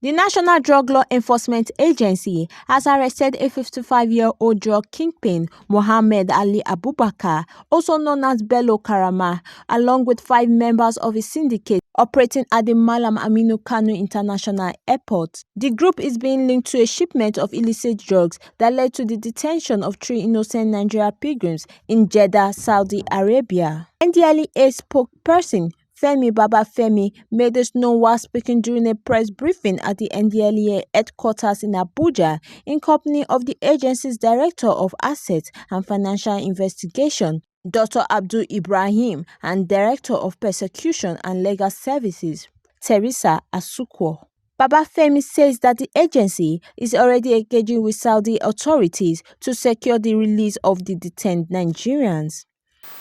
The National Drug Law Enforcement Agency has arrested a 55-year-old drug kingpin, Mohammed Ali Abubakar, also known as Bello Karama, along with 5 members of a syndicate operating at the Malam Aminu Kano International Airport. The group is being linked to a shipment of illicit drugs that led to the detention of 3 innocent Nigerian pilgrims in Jeddah, Saudi Arabia. NDLEA spokesperson Femi Babafemi made this known while speaking during a press briefing at the NDLEA headquarters in Abuja in company of the agency's Director of Assets and Financial Investigation, Dr. Abdul Ibrahim, and Director of Prosecution and Legal Services, Teresa Asukwo. Babafemi says that the agency is already engaging with Saudi authorities to secure the release of the detained Nigerians.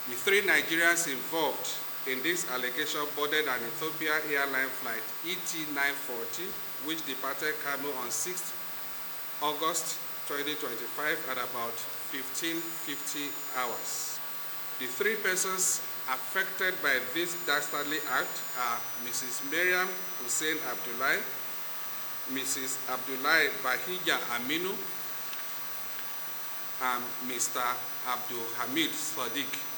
The 3 Nigerians involved in this allegation boarded an Ethiopian airline flight ET940, which departed Kano on 6 August 2025 at about 15:50 hours. The 3 persons affected by this dastardly act are Mrs. Miriam Hussein Abdullahi, Mrs. Abdullahi Bahija Aminu, and Mr. Abdul Hamid Sadiq.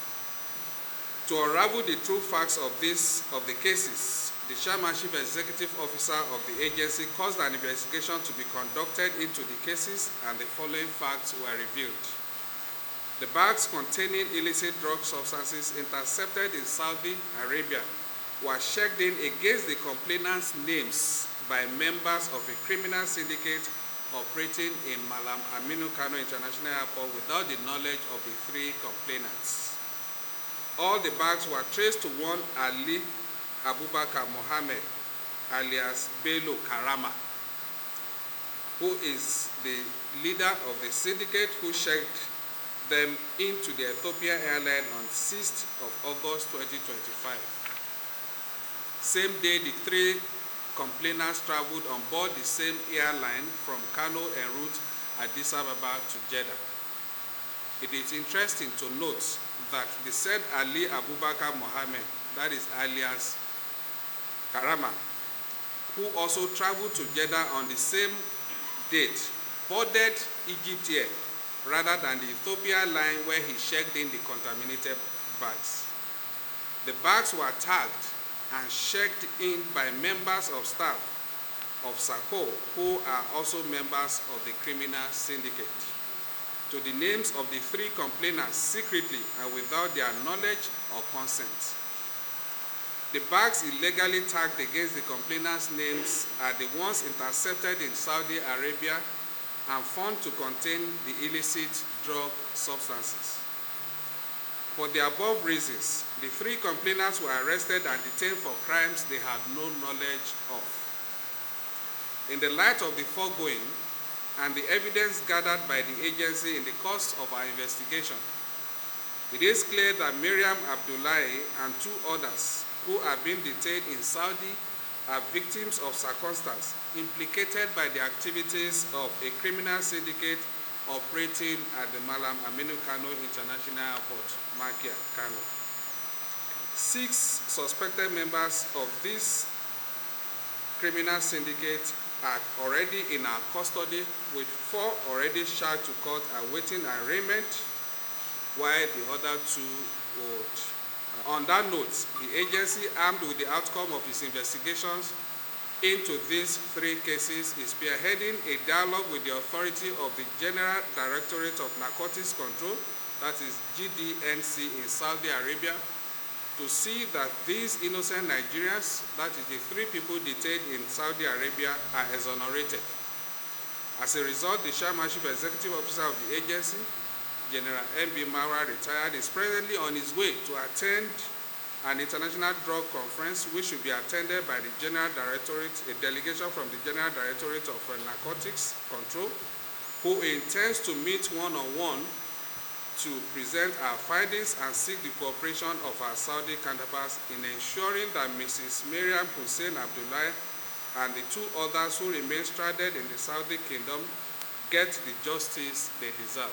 To unravel the true facts of the cases, the Chairman Chief Executive Officer of the agency caused an investigation to be conducted into the cases, and the following facts were revealed. The bags containing illicit drug substances intercepted in Saudi Arabia were checked in against the complainants' names by members of a criminal syndicate operating in Malam Aminu Kano International Airport without the knowledge of the 3 complainants. All the bags were traced to one Ali Abubakar Mohammed, alias Bello Karama, who is the leader of the syndicate who checked them into the Ethiopian airline on 6th of August 2025. Same day, the 3 complainants traveled on board the same airline from Kano en route Addis Ababa to Jeddah. It is interesting to note that the said Ali Abubakar Mohammed, that is alias Karama, who also traveled to Jeddah on the same date, boarded Egypt Air rather than the Ethiopian line where he checked in the contaminated bags. The bags were tagged and checked in by members of staff of SACO, who are also members of the criminal syndicate, to the names of the 3 complainants secretly and without their knowledge or consent. The bags illegally tagged against the complainants' names are the ones intercepted in Saudi Arabia and found to contain the illicit drug substances. For the above reasons, the 3 complainants were arrested and detained for crimes they had no knowledge of. In the light of the foregoing, and the evidence gathered by the agency in the course of our investigation, it is clear that Miriam Abdullahi and 2 others who are being detained in Saudi are victims of circumstance implicated by the activities of a criminal syndicate operating at the Malam Aminu Kano International Airport, Makia, Kano. 6 suspected members of this criminal syndicate are already in our custody, with 4 already charged to court awaiting arraignment, while the other 2 would. On that note, the agency, armed with the outcome of its investigations into these 3 cases, is spearheading a dialogue with the authority of the General Directorate of Narcotics Control, that is GDNC, in Saudi Arabia, to see that these innocent Nigerians, that is the 3 people detained in Saudi Arabia, are exonerated. As a result, the Chairman Chief Executive Officer of the agency, General M.B. Mara, retired, is presently on his way to attend an international drug conference which will be attended by the General Directorate, a delegation from the General Directorate of Narcotics Control, who intends to meet one-on-one to present our findings and seek the cooperation of our Saudi counterparts in ensuring that Mrs. Miriam Hussein Abdullahi and the 2 others who remain stranded in the Saudi kingdom get the justice they deserve.